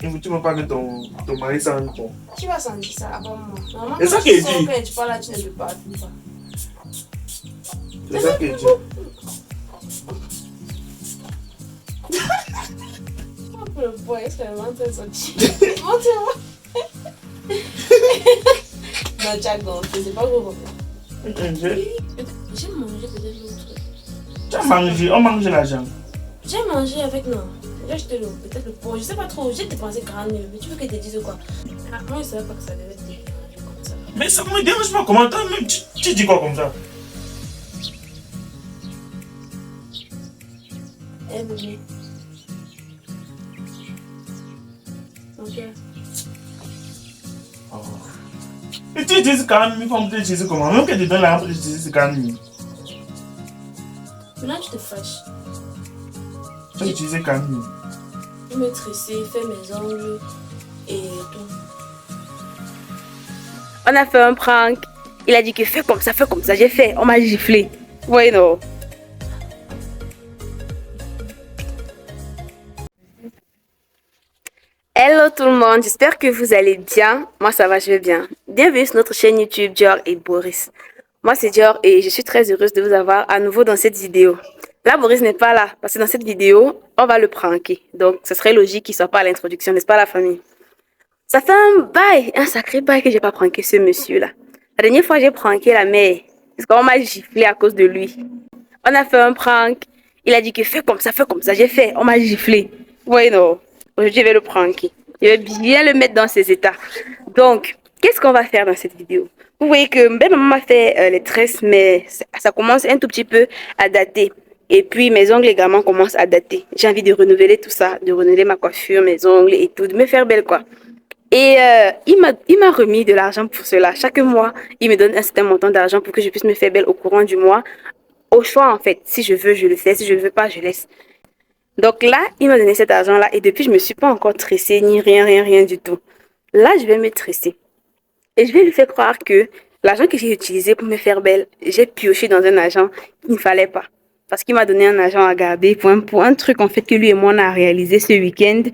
Tu ne veux pas que ton mari sente bon. Qui va sentir ça avant moi? Normalement, C'est ça quand qu'il tu sors, dit. quand tu parles là, tu ne peux pas faire ça. C'est ça qu'il dit. Le boy, est-ce que le menteur est sorti? Montre-moi. Non, tu as gonflé, c'est pas gros. J'ai mangé peut-être l'autre. Tu as mangé, on mange l'argent. J'ai mangé avec non. J'ai acheté peut-être le pot, je sais pas trop. J'ai dépensé 40 000, mais tu veux que je te dise quoi? Moi, je savais pas que ça devait être comme ça. Mais ça me dérange pas, comment même tu dis quoi comme ça? Eh bébé. Ok. Oh. Et tu utilises 40 000 pour me utiliser comment? Même que tu donnes l'argent pour utiliser 40 000. Maintenant, tu te fâches. Tu as utilisé 40 000. Je me tresser, faire mes ongles et tout. On a fait un prank. Il a dit que fais comme ça, fais comme ça. J'ai fait, on m'a giflé. Oui, non. Hello tout le monde, j'espère que vous allez bien. Moi ça va, je vais bien. Bienvenue sur notre chaîne YouTube Dior et Boris. Moi c'est Dior et je suis très heureuse de vous avoir à nouveau dans cette vidéo. Là Boris n'est pas là parce que dans cette vidéo, on va le pranker. Donc ce serait logique qu'il soit pas à l'introduction, n'est-ce pas la famille? Ça fait un sacré bail que j'ai pas pranké ce monsieur là. La dernière fois j'ai pranké la mère parce qu'on m'a giflé à cause de lui. On a fait un prank. Il a dit que fais comme ça, fais comme ça. J'ai fait, on m'a giflé. Oui, non. Aujourd'hui, je vais le pranker. Je vais bien le mettre dans ses états. Donc, qu'est-ce qu'on va faire dans cette vidéo? Vous voyez que belle maman m'a fait les tresses, mais ça commence un tout petit peu à dater. Et puis, mes ongles également commencent à dater. J'ai envie de renouveler tout ça, de renouveler ma coiffure, mes ongles et tout, de me faire belle, quoi. Et il m'a remis de l'argent pour cela. Chaque mois, il me donne un certain montant d'argent pour que je puisse me faire belle au courant du mois. Au choix, en fait. Si je veux, je le fais. Si je ne veux pas, je laisse. Donc là, il m'a donné cet argent-là. Et depuis, je ne me suis pas encore tressée, ni rien du tout. Là, je vais me tresser. Et je vais lui faire croire que l'argent que j'ai utilisé pour me faire belle, j'ai pioché dans un argent qu'il ne fallait pas. Parce qu'il m'a donné un argent à garder pour un truc, en fait, que lui et moi, on a réalisé ce week-end.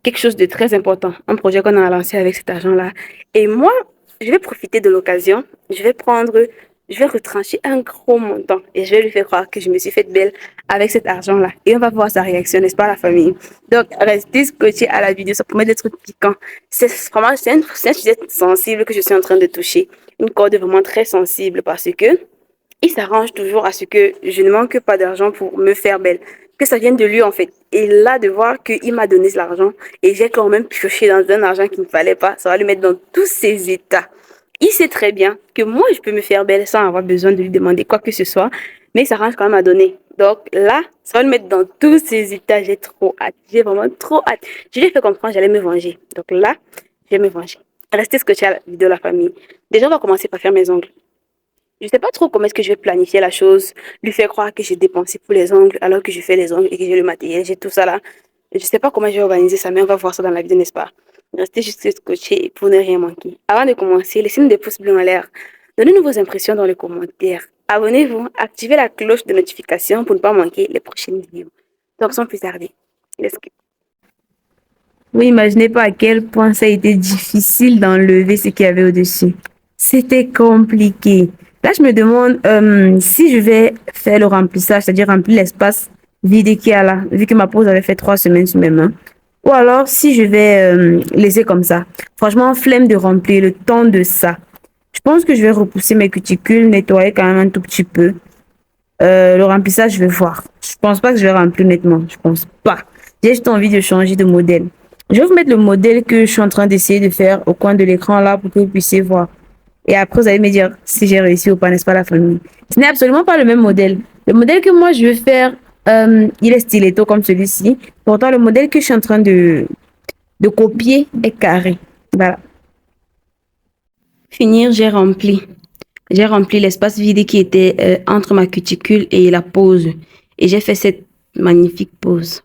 Quelque chose de très important. Un projet qu'on a lancé avec cet argent-là. Et moi, je vais profiter de l'occasion. Je vais retrancher un gros montant et je vais lui faire croire que je me suis faite belle avec cet argent-là. Et on va voir sa réaction, n'est-ce pas, la famille? Donc, restez scotchés à la vidéo, ça promet d'être piquant. C'est un sujet sensible que je suis en train de toucher. Une corde vraiment très sensible parce que il s'arrange toujours à ce que je ne manque pas d'argent pour me faire belle. Que ça vienne de lui, en fait. Et là, de voir qu'il m'a donné de l'argent et j'ai quand même pioché dans un argent qu'il ne fallait pas, ça va lui mettre dans tous ses états. Il sait très bien que moi, je peux me faire belle sans avoir besoin de lui demander quoi que ce soit, mais ça range quand même à donner. Donc là, ça va le mettre dans tous ses états. J'ai trop hâte. J'ai vraiment trop hâte. Je lui ai fait comprendre que j'allais me venger. Donc là, je vais me venger. Restez scotchés à la vidéo de la famille. Déjà, on va commencer par faire mes ongles. Je ne sais pas trop comment est-ce que je vais planifier la chose, lui faire croire que j'ai dépensé pour les ongles alors que je fais les ongles et que j'ai le matériel, j'ai tout ça là. Je ne sais pas comment je vais organiser ça, mais on va voir ça dans la vidéo, n'est-ce pas? Restez juste scotchés pour ne rien manquer. Avant de commencer, laissez-nous des pouces bleus en l'air. Donnez-nous vos impressions dans les commentaires. Abonnez-vous, activez la cloche de notification pour ne pas manquer les prochaines vidéos. Donc, sans plus tarder, let's go. Vous imaginez pas à quel point ça a été difficile d'enlever ce qu'il y avait au-dessus. C'était compliqué. Là, je me demande si je vais faire le remplissage, c'est-à-dire remplir l'espace vide qu'il y a là, vu que ma pause avait fait 3 semaines sur mes mains. Ou alors, si je vais laisser comme ça. Franchement, flemme de remplir le temps de ça. Je pense que je vais repousser mes cuticules, nettoyer quand même un tout petit peu. Le remplissage, je vais voir. Je pense pas que je vais remplir nettement. Je pense pas. J'ai juste envie de changer de modèle. Je vais vous mettre le modèle que je suis en train d'essayer de faire au coin de l'écran là pour que vous puissiez voir. Et après, vous allez me dire si j'ai réussi ou pas, n'est-ce pas, la famille? Ce n'est absolument pas le même modèle. Le modèle que moi, je vais faire, il est stiletto comme celui-ci. Pourtant, le modèle que je suis en train de copier est carré. Voilà. Finir, j'ai rempli. J'ai rempli l'espace vide qui était entre ma cuticule et la pose. Et j'ai fait cette magnifique pose.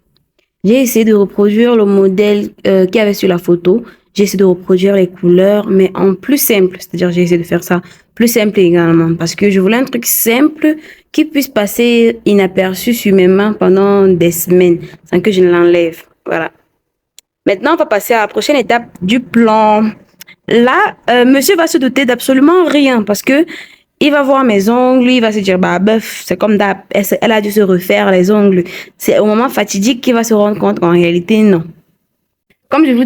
J'ai essayé de reproduire le modèle qu'il y avait sur la photo. J'ai essayé de reproduire les couleurs, mais en plus simple. C'est-à-dire, j'ai essayé de faire ça plus simple également. Parce que je voulais un truc simple qui puisse passer inaperçu sur mes mains pendant des semaines, sans que je ne l'enlève. Voilà. Maintenant, on va passer à la prochaine étape du plan. Là, monsieur va se doter d'absolument rien parce que il va voir mes ongles, il va se dire, bah, bof, c'est comme d'hab, elle a dû se refaire les ongles. C'est au moment fatidique qu'il va se rendre compte qu'en réalité, non. Comme je vous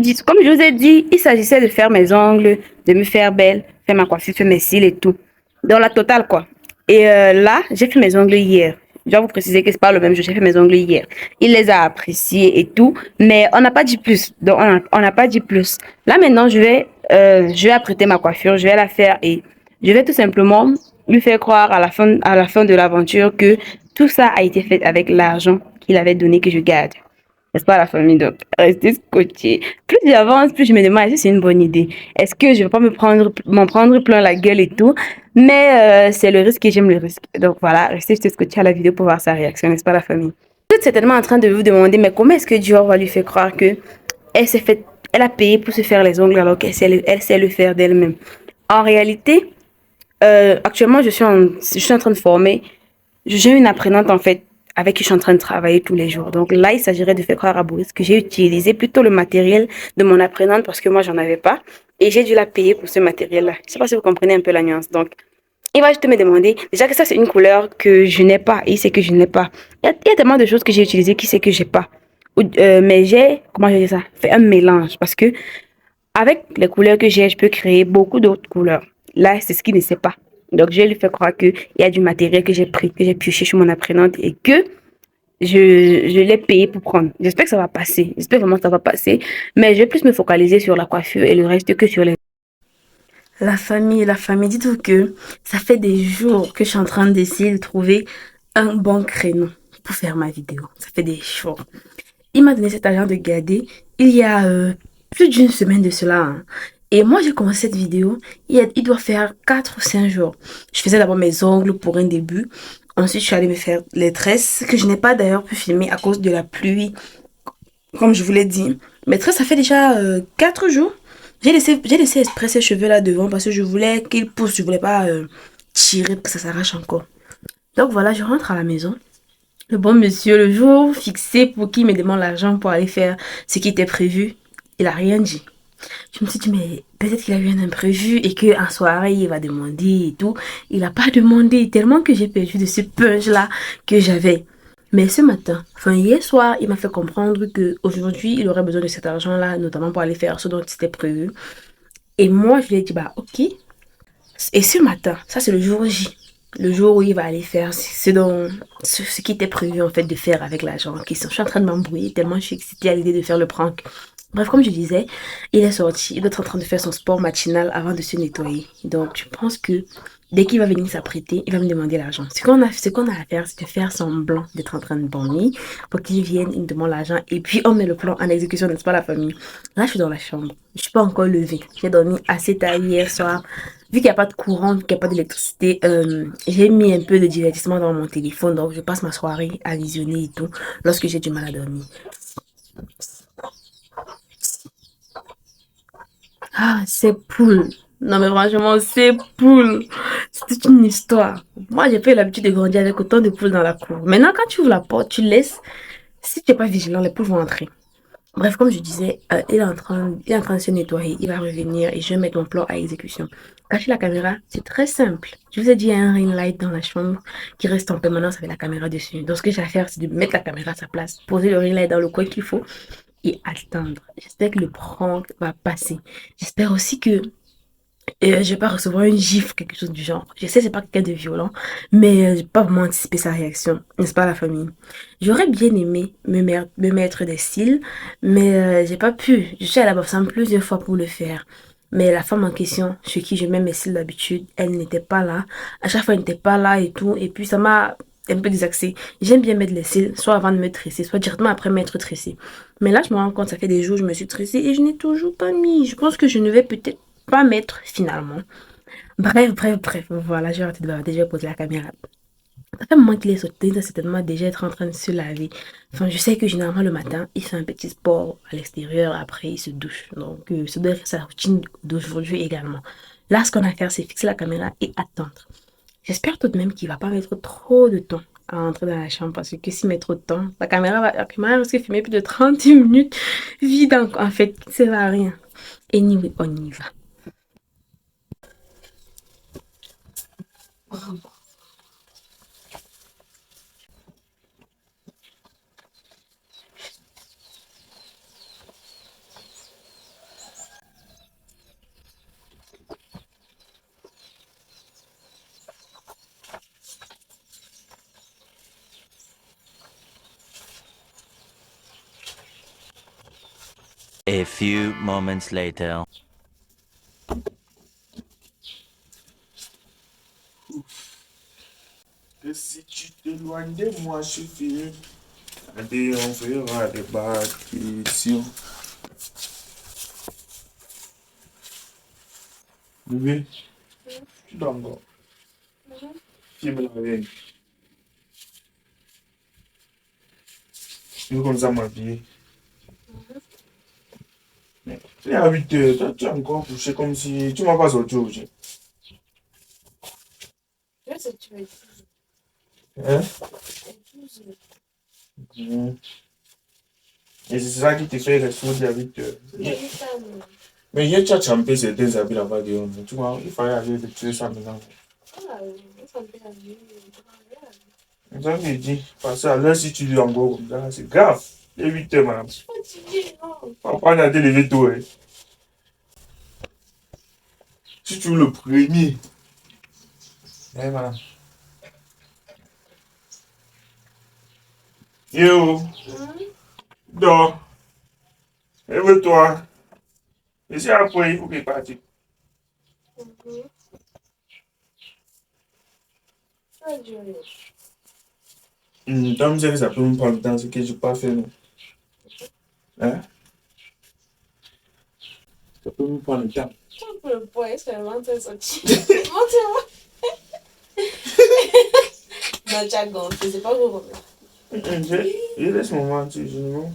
ai dit, il s'agissait de faire mes ongles, de me faire belle, faire ma coiffure, faire mes cils et tout. Dans la totale, quoi. Et là, j'ai fait mes ongles hier. Je dois vous préciser que c'est pas le même jour, j'ai fait mes ongles hier. Il les a appréciés et tout, mais on n'a pas dit plus. Donc, on n'a pas dit plus. Là, maintenant, je vais apprêter ma coiffure, je vais la faire et je vais tout simplement lui faire croire à la fin de l'aventure que tout ça a été fait avec l'argent qu'il avait donné que je garde. N'est-ce pas la famille? Donc, restez scotché. Plus j'avance, plus je me demande si c'est une bonne idée. Est-ce que je vais pas m'en prendre plein la gueule et tout? Mais c'est le risque et j'aime le risque. Donc voilà, restez juste scotché à la vidéo pour voir sa réaction, n'est-ce pas la famille? Vous êtes certainement en train de vous demander, mais comment est-ce que Dior va lui faire croire que elle a payé pour se faire les ongles alors elle sait le faire d'elle-même? En réalité, actuellement, je suis en train de former. J'ai une apprenante en fait avec qui je suis en train de travailler tous les jours. Donc là, il s'agirait de faire croire à Boris que j'ai utilisé plutôt le matériel de mon apprenante parce que moi, j'en avais pas. Et j'ai dû la payer pour ce matériel-là. Je sais pas si vous comprenez un peu la nuance. Donc, il va juste me demander, déjà que ça, c'est une couleur que je n'ai pas. Et il sait que je n'ai pas. Il y a tellement de choses que j'ai utilisées qu'il sait que j'ai pas. Mais comment je dis ça? Fait un mélange. Parce que avec les couleurs que j'ai, je peux créer beaucoup d'autres couleurs. Là, c'est ce qu'il ne sait pas. Donc, je lui fais croire qu'il y a du matériel que j'ai pris, que j'ai pioché chez mon apprenante et que je l'ai payé pour prendre. J'espère que ça va passer. J'espère vraiment que ça va passer. Mais je vais plus me focaliser sur la coiffure et le reste que sur les... La famille, dites-vous que ça fait des jours que je suis en train d'essayer de trouver un bon créneau pour faire ma vidéo. Ça fait des jours. Il m'a donné cet argent de garder il y a plus d'une semaine de cela. Hein. Et moi, j'ai commencé cette vidéo, il doit faire 4 ou 5 jours. Je faisais d'abord mes ongles pour un début. Ensuite, je suis allée me faire les tresses, que je n'ai pas d'ailleurs pu filmer à cause de la pluie, comme je vous l'ai dit. Mes tresses, ça fait déjà 4 jours. J'ai laissé exprès ces cheveux là devant parce que je voulais qu'ils poussent. Je voulais pas tirer pour que ça s'arrache encore. Donc voilà, je rentre à la maison. Le bon monsieur, le jour fixé pour qu'il me demande l'argent pour aller faire ce qui était prévu, il a rien dit. Je me suis dit, mais peut-être qu'il a eu un imprévu et qu'en soirée, il va demander et tout. Il n'a pas demandé tellement que j'ai perdu de ce punch-là que j'avais. Mais ce matin, enfin hier soir, il m'a fait comprendre qu'aujourd'hui, il aurait besoin de cet argent-là, notamment pour aller faire ce dont c'était prévu. Et moi, je lui ai dit, bah ok. Et ce matin, ça c'est le jour J. Le jour où il va aller faire ce qui était prévu en fait de faire avec l'argent en question. Je suis en train de m'embrouiller tellement je suis excitée à l'idée de faire le prank. Bref, comme je disais, il est sorti, il doit être en train de faire son sport matinal avant de se nettoyer. Donc, je pense que dès qu'il va venir s'apprêter, il va me demander l'argent. Ce qu'on a à faire, c'est de faire semblant d'être en train de dormir pour qu'il vienne, il me demande l'argent et puis on met le plan en exécution, n'est-ce pas la famille? Là, je suis dans la chambre. Je suis pas encore levée. J'ai dormi assez tard hier soir. Vu qu'il n'y a pas de courant, qu'il n'y a pas d'électricité, j'ai mis un peu de divertissement dans mon téléphone. Donc, je passe ma soirée à visionner et tout lorsque j'ai du mal à dormir. Ah, c'est poules. Non, mais franchement, c'est poules. C'est toute une histoire. Moi, j'ai pas eu l'habitude de grandir avec autant de poules dans la cour. Maintenant, quand tu ouvres la porte, tu laisses. Si tu n'es pas vigilant, les poules vont entrer. Bref, comme je disais, il est en train de se nettoyer. Il va revenir et je vais mettre mon plan à exécution. Cacher la caméra, c'est très simple. Je vous ai dit, il y a un ring light dans la chambre qui reste en permanence avec la caméra dessus. Donc, ce que j'ai à faire, c'est de mettre la caméra à sa place, poser le ring light dans le coin qu'il faut et attendre. J'espère que le prank va passer. J'espère aussi que je vais pas recevoir une gifle, quelque chose du genre. Je sais, c'est pas quelqu'un de violent, mais je vais pas vraiment anticiper sa réaction, n'est-ce pas la famille? J'aurais bien aimé me mettre des cils, mais j'ai pas pu. Je suis allée à la Bafsam plusieurs fois pour le faire. Mais la femme en question, chez qui je mets mes cils d'habitude, elle n'était pas là. À chaque fois, elle n'était pas là et tout. Et puis, ça m'a un peu désaxé. J'aime bien mettre les cils, soit avant de me tresser, soit directement après m'être tressée. Mais là, je me rends compte, ça fait des jours que je me suis tressée et je n'ai toujours pas mis. Je pense que je ne vais peut-être pas mettre finalement. Bref, voilà, j'ai arrêté de bavarder, je vais poser la caméra. Ça fait un moment qu'il est sauté, il doit certainement déjà être en train de se laver. Enfin, je sais que généralement le matin, il fait un petit sport à l'extérieur, après il se douche. Donc, ça doit être sa routine d'aujourd'hui également. Là, ce qu'on a à faire, c'est fixer la caméra et attendre. J'espère tout de même qu'il va pas mettre trop de temps à rentrer dans la chambre parce que s'il met trop de temps, la caméra risque de filmer plus de 30 minutes vide en fait, ça va à rien. Anyway, on y va. A few moments later. Et si tu t'éloignes de moi, je suis fini. Allez, on fera des bâtissions. Bébé, tu dors encore. Filme la veille. Tu veux comme ça m'habiller. Il est à 8 heures, toi tu es encore couché comme si tu m'as pas sorti aujourd'hui. Je sais que tu veux être Hein? 12 heures. Mhm. Et c'est ça qui te fait rester à 8 heures. Mais hier, tu as champé certains habits là-bas dehors. Tu vois, il fallait aller te tuer ça maintenant. C'est ça que je dis. Parce que à l'heure, si tu dis encore comme ça, c'est grave. Il est 8 heures, madame. Papa, on a été levé tôt. Hein. Si tu veux le premier. Eh, madame. Yo, dors. Lève-toi. Et si après, il faut qu'il parte. Tant que ça peut me prendre le temps, c'est que je n'ai pas fait, non. Hein? Ça peut me prendre le temps. Tu peux le poids, c'est vraiment très sorti. Montre-moi. Non, tu as gonflé, c'est pas gros comme ça. Je laisse mon mentir, je ne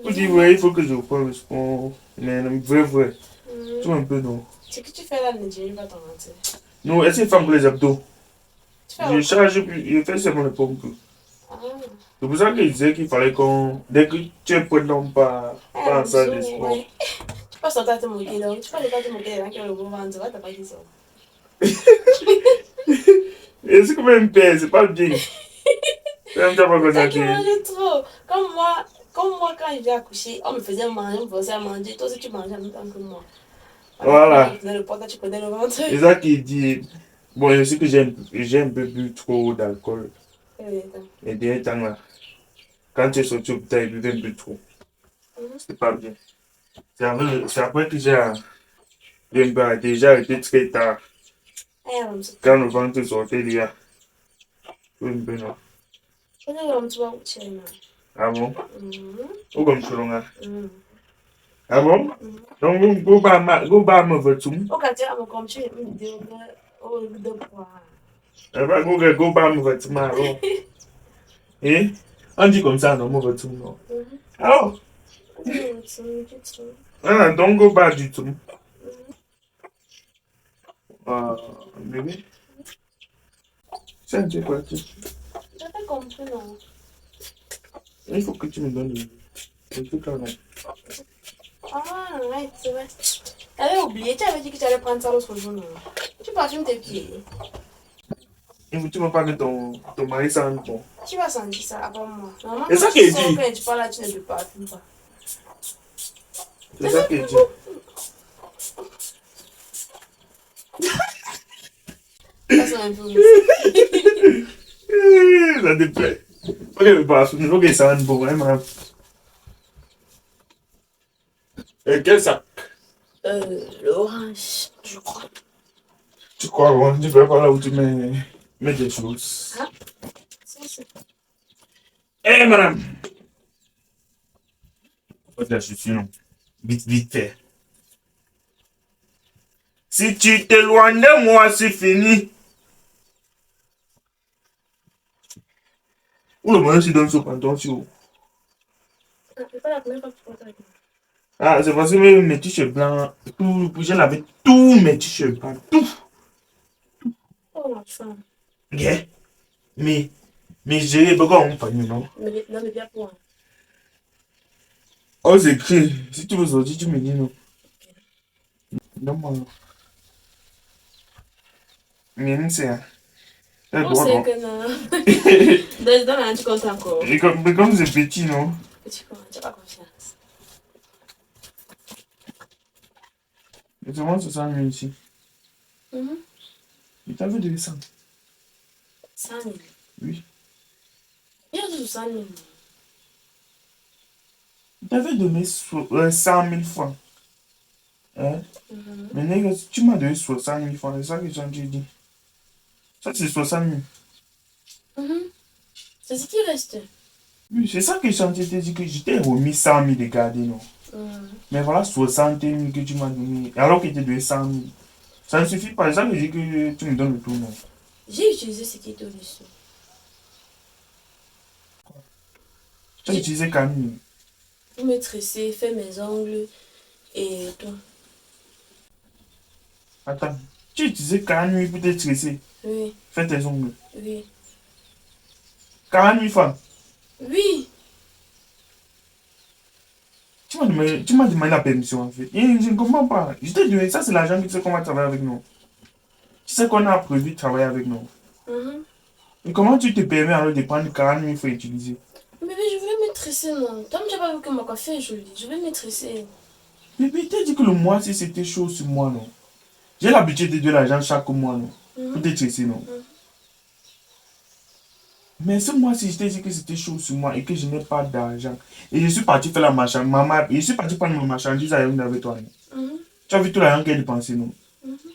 vous dis, ouais, il faut que je fasse le sport. Mais vrai. Tu vois un peu, non? Ce que tu fais là ne diminue pas ton mentir. Non, est-ce qu'il faut pour les abdos? Tu fais Je charge, je fais seulement le pompe. Ah. C'est pour ça qu'il disait qu'il fallait qu'on. Dès que tu es prêt, non, pas en salle de sport. Ouais. Tu peux sortir à te moquer donc. Tu peux ne pas te moquer des gens qui ont le gros ventre. Tu vois, t'as pas dit ça. Et c'est comme un père, c'est pas bien. C'est un peu comme ça. C'est qui mange trop. Comme moi, quand je viens accoucher, on me faisait manger, on me faisait à manger. Toi aussi, tu mangeais en même temps que moi. Voilà. Tu prenais le portable, tu prenais le ventre. C'est ça qu'il dit. Bon, je sais que j'ai un peu bu trop d'alcool. Et derniers temps là, quand tu es sorti au hôpital, il buvait un peu trop. C'est pas bien. C'est après que déjà arrêté très tard. Quand le ventre sortait, il y a un peu non. Ah bon? Ou comme ça, là. Ah bon? Donc, go ba me votre go ba me votre marron. Eh? On dit comme ça, non, me votre non. Alors? Ah, donc go ba du tout. Ah, bébé. C'est un quoi tu? J'ai pas compris, non. Il faut que tu me donnes le truc là. Ah, ouais, c'est vrai. T'avais oublié, tu avais dit que tu allais prendre ça l'autre jour, non? Tu parfumes tes pieds. Il faut que tu me parles de ton mari sans bon. Tu vas sentir ça avant moi. Normalement, C'est ça quand qu'il tu sors, dit. quand tu parles là, tu ne te parfumes pas. C'est ça qu'il dit. Ça, c'est un peu. Ça te plaît. Ok, le parfum, ok, ça va bon, hein, madame. Et quel sac? L'orange, je crois. Tu crois, bon, tu fais pas là où tu mets des choses. Hein? Ça, c'est. Eh, madame! Faites la chaussure, non. Vite fait. Si tu t'éloignes de moi, c'est fini. Où le moyen, tu donnes ce pantalon sur. C'est pas la première fois que tu portes avec moi. Ah, c'est parce que mes t-shirts blancs, tout, je l'avais tous mes t-shirts blancs, tout. Oh, ma femme. Yeah. Mais j'ai pourquoi on fait non? Non, mais bien pour. Oh, c'est écrit. Si tu veux sortir, tu me dis non. Non, moi. Mais c'est un. On sait que non. Dans la tu comptes encore. Mais comme c'est petit, non? Tu n'as pas confiance. Mais c'est moi, 60 000 ici. Il t'avait donné 100. 100 000. Oui. Il y a 60 000. Il t'avait donné 100 000 francs. Hein? Mais nègre, tu m'as donné 60 000 francs. C'est ça que j'ai dit. Ça, c'est 60 000. C'est ce qui reste. Oui, c'est ça que j'ai dit que je t'ai remis 100 000 de garder, non? Mais voilà 60 000 que tu m'as donné. Alors que tu t'ai donné 100 000. Ça ne suffit pas. C'est ça que je dis que tu me donnes le tout, non? J'ai utilisé ce qui était au-dessus. Tu as utilisé 40 000. Pour me tresser, faire mes ongles et tout. Attends. Tu as utilisé 40 000 pour te tresser. Oui. Faire tes ongles. Oui. 40 000 francs. Oui. Tu m'as demandé la permission en fait. Et je ne comprends pas. Je t'ai donné, ça c'est l'argent que tu sais qu'on va travailler avec nous. Tu sais qu'on a prévu de travailler avec nous. Et comment tu te permets alors de prendre 40 000 francs utiliser? Mais je voulais me tresser, non. Toi, tu n'as pas vu que ma coiffure est jolie. Je vais me tresser. Mais tu as dit que le mois si c'était chaud sur moi, non? J'ai l'habitude de donner l'argent chaque mois, non? Pour te tresser, non? Mais ce mois-ci, je t'ai dit que c'était chaud sur moi et que je n'ai pas d'argent. Et je suis parti faire la marchandise. Maman, je suis parti prendre ma marchandise à Yaoundé avec toi. Non? Tu as vu tout l'argent qu'elle a dépensé, non?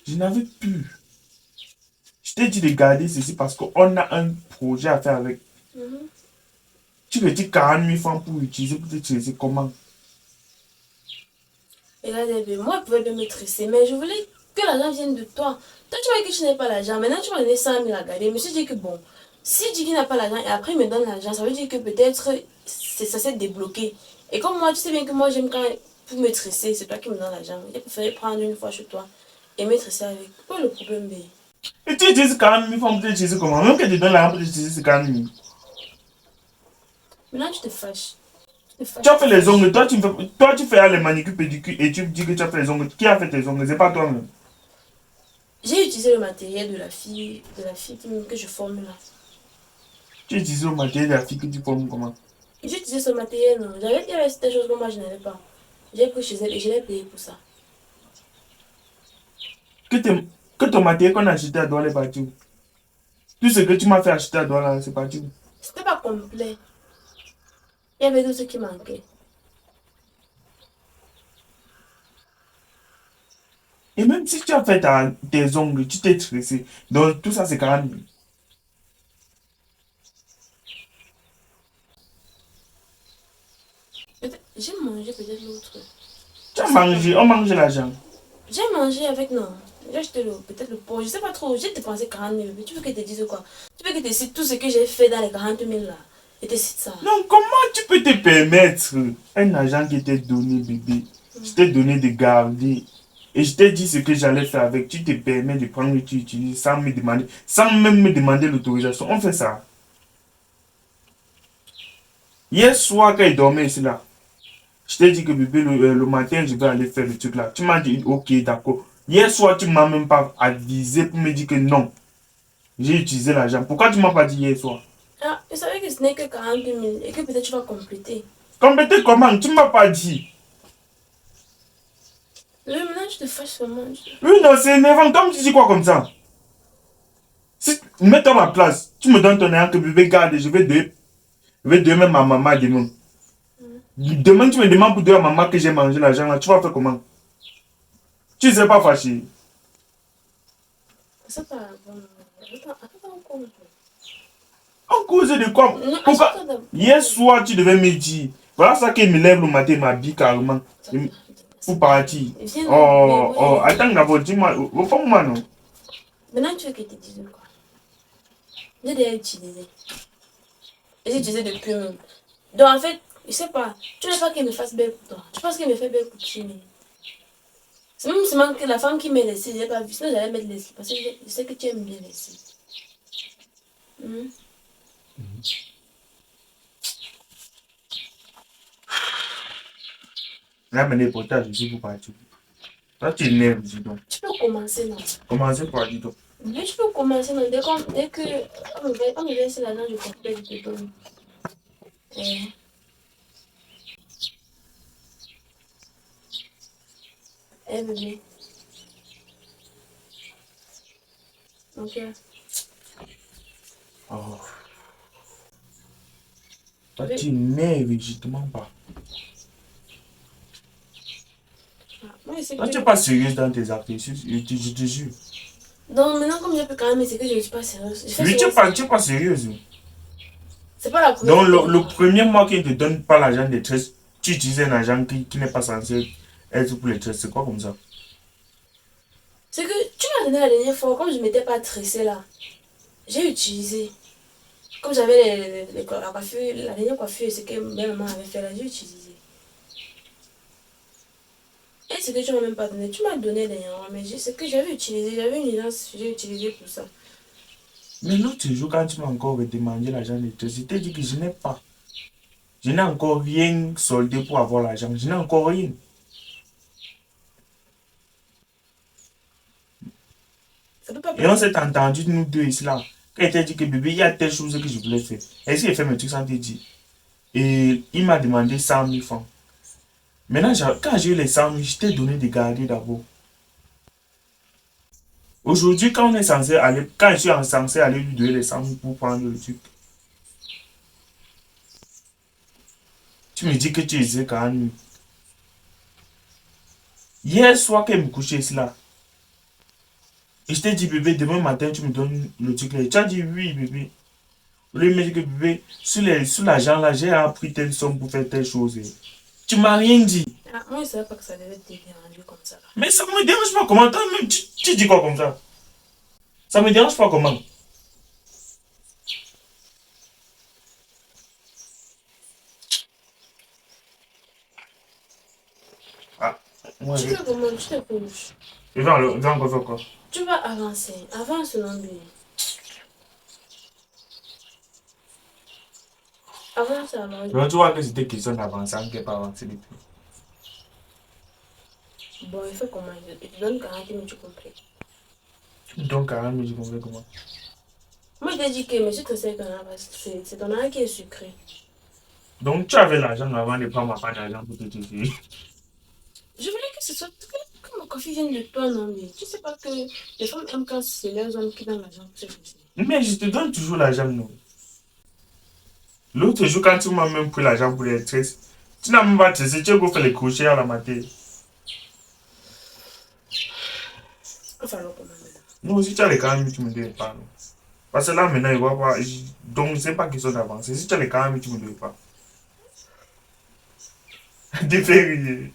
Je n'avais plus. Je t'ai dit de garder ceci parce qu'on a un projet à faire avec. Tu me dis 40 000 francs pour utiliser pour te tresser comment? Et là, moi, je pouvais bien me tresser, mais je voulais que l'argent vienne de toi. Toi, tu vois que tu n'as pas l'argent. Maintenant, tu m'as donné 100 000 à garder. Je me suis dit que bon, si Jiggy n'a pas l'argent et après il me donne l'argent, ça veut dire que peut-être ça s'est débloqué. Et comme moi, tu sais bien que moi, j'aime quand pour me tresser, c'est toi qui me donnes l'argent. J'ai préféré prendre une fois chez toi et me tresser avec. Quoi le problème, bé? Et tu utilises 40 000 francs pour te tresser comment? Même que tu donnes l'argent pour te tresser, c'est 40 000. Maintenant, tu te fâches. Tu as fait les ongles, toi tu fais les manicures pédicures et tu me dis que tu as fait les ongles. Qui a fait tes ongles? C'est pas toi-même. J'ai utilisé le matériel de la fille que je forme là. Tu utilises le matériel de la fille que tu formes comment? J'ai utilisé ce matériel, non. J'avais dit qu'il y avait certaines choses que moi je n'avais pas. J'ai pris chez elle et je l'ai payé pour ça. Que ton matériel qu'on a acheté à Douala est parti où? Tout ce que tu m'as fait acheter à Douala, c'est parti où? C'était pas complet. Il y avait tout ce qui manquait. Et même si tu as fait tes ongles, tu t'es stressé. Donc tout ça, c'est 40 000. J'ai mangé peut-être l'autre. Tu as mangé, on mange l'argent. J'ai mangé avec, non. J'ai acheté peut-être le pot. Je sais pas trop. J'ai dépensé 40 000. Mais tu veux que je te dise quoi? Tu veux que je te cite tout ce que j'ai fait dans les 40 000 là. Et te cite ça. Non, comment tu peux te permettre un argent qui t'est donné, bébé? Je t'ai donné de garder. Et je t'ai dit ce que j'allais faire avec. Tu te permets de prendre et tu utilises sans me demander, sans même me demander l'autorisation. On fait ça. Hier soir, quand il dormait ici là, je t'ai dit que bébé, le matin, je vais aller faire le truc là. Tu m'as dit, ok, d'accord. Hier soir, tu ne m'as même pas avisé pour me dire que non. J'ai utilisé l'argent. Pourquoi tu ne m'as pas dit hier soir? Ah, je savais que ce n'est que 40 000 et que peut-être tu vas compléter. Compléter comment? Tu ne m'as pas dit. Mais maintenant, tu te fâches vraiment. Oui, non, c'est énervant. Comme tu dis quoi comme ça? Si, mets-toi à ma place. Tu me donnes ton argent que bébé garde. Je vais donner même à maman demain. Demain, tu me demandes pour dire à maman que j'ai mangé l'argent là. Tu vas faire comment? Tu ne sais pas fâché. C'est pas bon. Attends encore. En cause de quoi? Non, Pourquoi? attends. Hier soir, tu devais me dire. Voilà ça qu'il me lève le matin, il m'habille carrément. Pour partir. Oh, attends d'abord, dis-moi. Réponds-moi non. Maintenant, tu veux que je te dise quoi? J'ai déjà utilisé. Et j'ai utilisé depuis même. Donc en fait, je sais pas. Tu n'as pas qu'elle me fasse belle pour toi. Tu penses qu'elle me fait belle pour qui? C'est même seulement que la femme qui m'a laissé, je n'ai pas vu. Sinon, j'allais mettre les cils. Parce que je sais que tu aimes bien les cils. Là, maintenant, les potages, je suis pour partir. Toi, tu es nerveux, dis donc. Tu peux commencer, non? Commencez par dis donc. Mais tu peux commencer, non? Dès que on me verse l'argent, je comprends, je te donne. Bébé. Ok. Oh. Toi, tu es nerveux, justement pas. Moi, je sais Toi, que tu n'es pas sérieuse dans tes actes, je te jure. donc maintenant, comme je peux quand même, c'est que je ne suis pas sérieuse. Je fais Oui, sérieuse. tu n'es pas sérieuse. C'est pas la première Donc, fois. le premier mois qu'il ne te donne pas l'argent de tresse, tu utilises un agent qui n'est pas censé être pour les tresses. C'est quoi comme ça? C'est que tu m'as donné la dernière fois, comme je ne m'étais pas tressée là, j'ai utilisé. Comme j'avais la coiffure, la dernière coiffure, c'est que ma maman avait fait là, j'ai utilisé. Et c'est que tu m'as même pas donné. Tu m'as donné dernièrement, mais c'est que j'avais utilisé, j'avais une licence, j'ai utilisé pour ça. Mais l'autre jour, quand tu m'as encore demandé l'argent de tresse, je t'ai dit que je n'ai pas. Je n'ai encore rien soldé pour avoir l'argent. Je n'ai encore rien. Ça peut pas Et on passer. s'est entendu, nous deux ici là. Quand il t'a dit que bébé, il y a telle chose que je voulais faire. Est-ce qu'il a fait mes trucs sans te dire? Et il m'a demandé 100 000 francs. Maintenant, quand j'ai eu les 100 000, je t'ai donné de garder d'abord. Aujourd'hui, quand on est censé aller, quand je suis censé aller lui donner les 100 000 pour prendre le truc, tu me dis que tu es 40 000. Hier soir, quand il me couchait ici là, et je t'ai dit, bébé, demain matin, tu me donnes le truc là. Tu as dit oui, bébé. Lui me dit que bébé, sur l'argent là, j'ai appris telle somme pour faire telle chose. Tu m'as rien dit. Ah, moi, je savais pas que ça devait te déranger comme ça là. Mais ça me dérange pas comment. Toi-même, tu dis quoi comme ça? Ça me dérange pas comment? Ah, moi, Tu fais comment? Tu te couches. viens encore faire quoi? Tu vas avancer. Avance, non, lui. Avance alors. Donc, tu vois que c'était question d'avancer, on ne peut pas avancer depuis. Bon, il fait comment? Je te donne 40 000, tu comprends. Donc, 40 000, je comprends comment. Moi, je t'ai dit que, mais je te sais que c'est ton argent qui est sucré. Donc, tu avais l'argent avant de prendre ma part d'argent pour te tuer. Je voulais que ce soit. Que mon coffee vienne de toi, non, mais tu sais pas que les femmes aiment quand c'est leurs hommes qui donnent l'argent. C'est possible. Mais je te donne toujours l'argent, non. L'autre jour, quand tu m'as même pris l'argent pour les tresses, tu n'as même pas tressé, tu as fait les crochets à la matinée. Enfin, alors, comment? Non, si tu as les 40 000, tu me donnes pas, non. Parce que là, maintenant, il va pas. Donc, c'est pas question d'avancer. Si tu as les 40 000, tu me donnes pas. Déférié.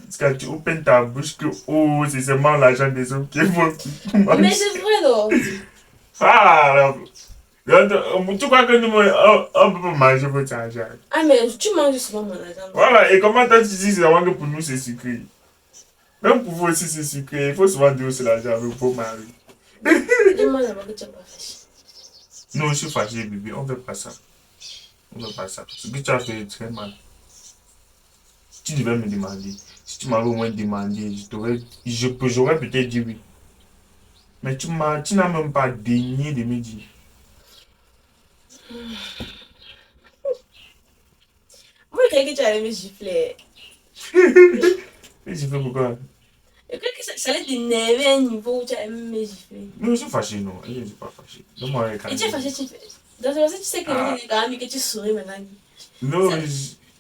Parce que tu ouvres ta bouche que, oh, c'est seulement l'argent des hommes qui vont. Mais c'est vrai, non? Ah, alors, tu crois que nous, on peut pas manger votre argent? Ah, mais tu manges souvent mon argent. Voilà, et comment toi tu dis que pour nous c'est sucré? Même pour vous aussi c'est sucré, il faut souvent dire c'est l'argent avec vos maris. Dis-moi d'abord que tu n'as pas fait. Non, je suis fâché, bébé, on ne fait pas ça. On ne fait pas ça. Ce que tu as fait est très mal. Tu devais me demander. Si tu m'avais au moins demandé, j'aurais peut-être dit oui. Mais tu n'as même pas daigné de me dire. Moi, je croyais que tu allais me gifler. Et j'ai fait pourquoi? Je croyais que ça allait t'énerver à un niveau où tu allais me gifler. Non, je suis fâché, non. Je ne suis pas fâché. Donne-moi les Et tu es fâché, tu fais. Dans ce sens, tu sais que les quand même que tu souris maintenant. Non,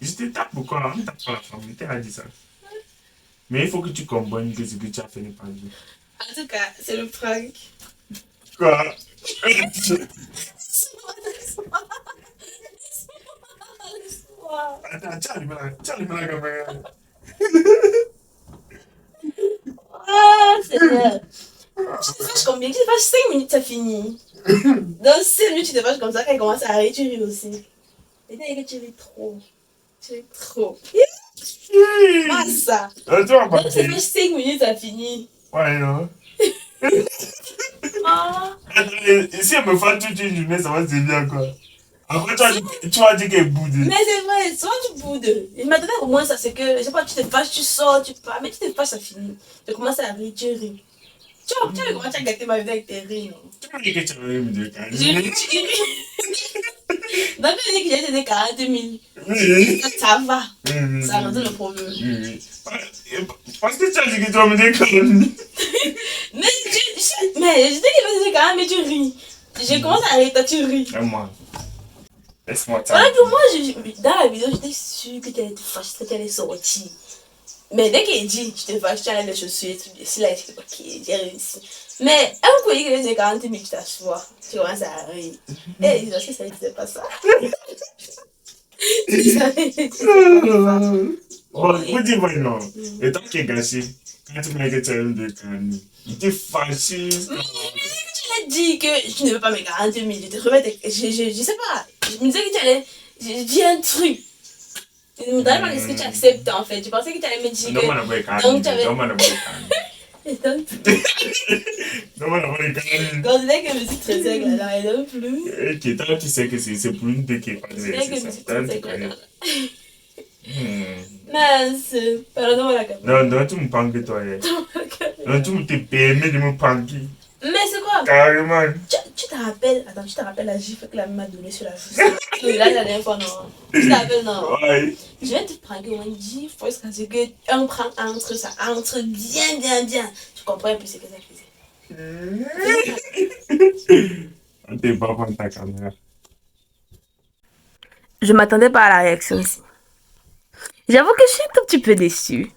je te tape pourquoi? On ne tape pas la femme, je t'ai dit ça. Mais il faut que tu comprennes que ce que tu as fait n'est pas bien. En tout cas, c'est le prank. Quoi? Attends, tu as allumé la caméra. Ah, c'est vrai. Tu te fâches combien? Tu te fâches 5 minutes, ça finit. Dans 5 minutes, tu te fâches comme ça. Quand il commence à rire, tu ris aussi. Et que tu ris trop. Tu ris trop. Ah, ça. Tu vas Donc, ça partir. fait 5 minutes, ça finit. Ouais, non. Ah. Et si elle me fait toute une journée, ça va se dire quoi? Après, tu vas dire qu'elle boude. Mais c'est vrai, soit tu boudes. Je m'attendais au moins ça, c'est que, je sais pas, tu te fâches, tu sors, tu pars, mais tu te fâches, ça finit. Tu commences à rire, tu ris. Tu vois comment tu as gâté ma vie avec tes rires, non? Tu vas dire que tu vas me dire quand J'ai ri, tu ris. Donc, je dis que j'ai donné 40 000. Oui. Ça va. Mhm. Ça résout le problème. Oui. Parce que tu as dit que tu vas me dire quand même. Mais je dis qu'il va dire 40 000, mais tu ris. Je commence à rire, toi tu ris. Et moi, laisse-moi ça. Voilà, pour moi, dans la vidéo, j'étais sûre que tu allais te fâcher, que tu allais sortir. Mais dès qu'il dit, je te fâche, tu as les chaussures, c'est là, je dis, ok, j'ai réussi. Mais un coup, il dit 40 000, tu t'assois, tu commences à rire. Et il dit, ça ne disait pas ça. Bon, vous dites vrai, non. Et tant qu'il est gâché, quand tu me dis que tu as un de canne, il était fâché. Tu l'as dit que tu ne veux pas me 40 000, je te remets, je sais pas, je me disais que tu allais, j'ai dit un truc. Je ne me demandais pas qu'est-ce que tu acceptes en fait, je pensais que tu allais me dire Non, que... moi, je n'ai pas Donc tu avais... Non, moi, je n'ai pas Non, moi, je n'ai pas Quand je dis que je me suis très sec là-dedans, elle donne plus. Ok, toi, tu sais que c'est pour une de qui est pas Je dis que je me suis très sec là-dedans. Hmm. Mince, pardonne-moi la caméra. Non, tu me panques, toi. Non, tu me te permets de me panquer. Mais c'est quoi? Carrément. Tu te rappelles, attends, tu te rappelles la gifle que la main m'a donnée sur la chaussure? Oui, là, la dernière fois, non. Tu te rappelles, non? Ouais. Je vais te pranker au moins 10 fois jusqu'à ce qu'un prank entre, ça entre bien, bien, bien. Tu comprends un peu ce que ça faisait. On t'est pas prendre ta caméra. Je m'attendais pas à la réaction aussi. J'avoue que je suis un tout petit peu déçue.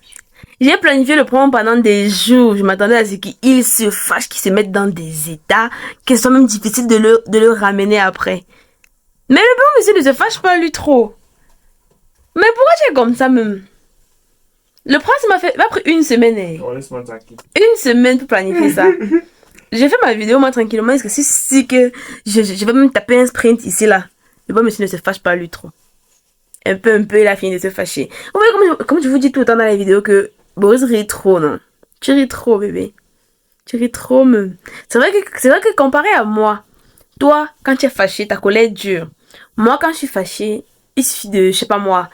J'ai planifié le prendre pendant des jours. Je m'attendais à ce qu'il se fâche, qu'il se mette dans des états, qu'il soit même difficile de le ramener après. Mais le bon monsieur ne se fâche pas lui trop. Mais pourquoi tu es comme ça même? Le prince m'a pris une semaine. Oh, laisse-moi tranquille. Une semaine pour planifier ça. J'ai fait ma vidéo moi tranquillement. Est-ce que si que je vais même taper un sprint ici là. Le bon monsieur ne se fâche pas lui trop. Un peu, il a fini de se fâcher. Vous voyez comme je vous dis tout le temps dans les vidéos que Boris rit trop, non? Tu ris trop, bébé. Tu ris trop, même. C'est vrai que comparé à moi, toi, quand tu es fâché, ta colère est dure. Moi, quand je suis fâché, il suffit de, je sais pas moi,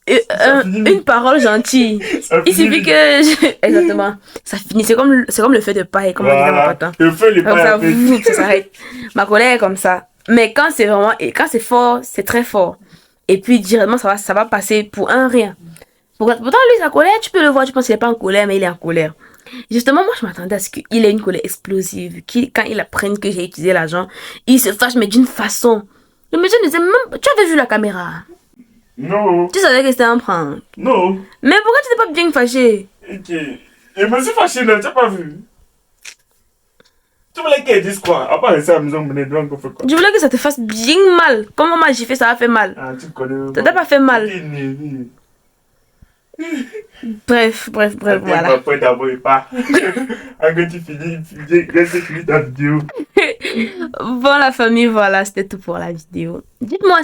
une parole gentille. Il suffit que... Exactement. Ça finit. C'est comme le feu de paille, comme on dit dans mon patin. Le feu, le paille. Ça s'arrête. Ma colère est comme ça. Mais quand c'est vraiment... Et quand c'est fort, c'est très fort. Et puis, directement, ça va passer pour un rien. Pourtant, lui, sa colère, tu peux le voir, tu penses qu'il n'est pas en colère, mais il est en colère. Justement, moi, je m'attendais à ce qu'il ait une colère explosive. Quand il apprenne que j'ai utilisé l'argent, il se fâche, mais d'une façon. Le monsieur ne disait même... Tu avais vu la caméra? Non. Tu savais que c'était un prank? Non. Mais pourquoi tu n'es pas bien fâché? Ok. Et me suis fâché, là, tu n'as pas vu? Tu voulais qu'elle dise quoi? À part rester à la maison, on fait quoi? Je voulais que ça te fasse bien mal. Comment moi j'ai fait, ça a fait mal. Ah, tu connais. Ça t'a pas fait mal. Bref, voilà. Après d'abord pas. Après tu finis ta vidéo. Bon la famille, voilà, c'était tout pour la vidéo. Dites-moi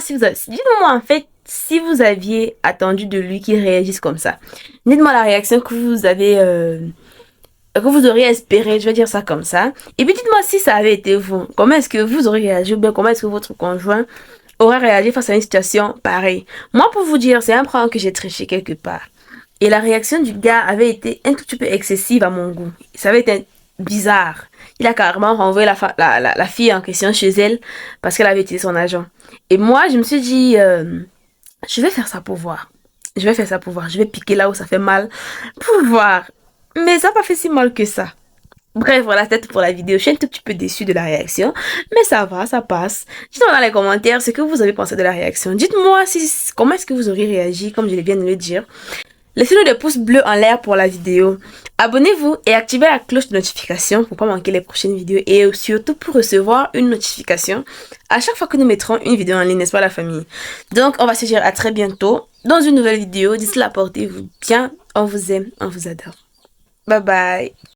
en fait si vous aviez attendu de lui qu'il réagisse comme ça. Dites-moi la réaction que vous avez que vous auriez espéré, je vais dire ça comme ça. Et puis dites-moi si ça avait été vous. Comment est-ce que vous auriez réagi ou bien comment est-ce que votre conjoint aurait réagi face à une situation pareille. Moi pour vous dire, c'est un prank que j'ai triché quelque part. Et la réaction du gars avait été un tout petit peu excessive à mon goût. Ça avait été bizarre. Il a carrément renvoyé la fille en question chez elle parce qu'elle avait utilisé son argent. Et moi, je me suis dit, je vais faire ça pour voir. Je vais piquer là où ça fait mal pour voir. Mais ça n'a pas fait si mal que ça. Bref, voilà, c'était tout pour la vidéo. Je suis un tout petit peu déçue de la réaction. Mais ça va, ça passe. Dites-moi dans les commentaires ce que vous avez pensé de la réaction. Dites-moi comment est-ce que vous auriez réagi, comme je viens de le dire. Laissez-nous des pouces bleus en l'air pour la vidéo. Abonnez-vous et activez la cloche de notification pour ne pas manquer les prochaines vidéos. Et surtout pour recevoir une notification à chaque fois que nous mettrons une vidéo en ligne, n'est-ce pas la famille? Donc, on va se dire à très bientôt dans une nouvelle vidéo. D'ici là, portez-vous bien. On vous aime, on vous adore. Bye bye.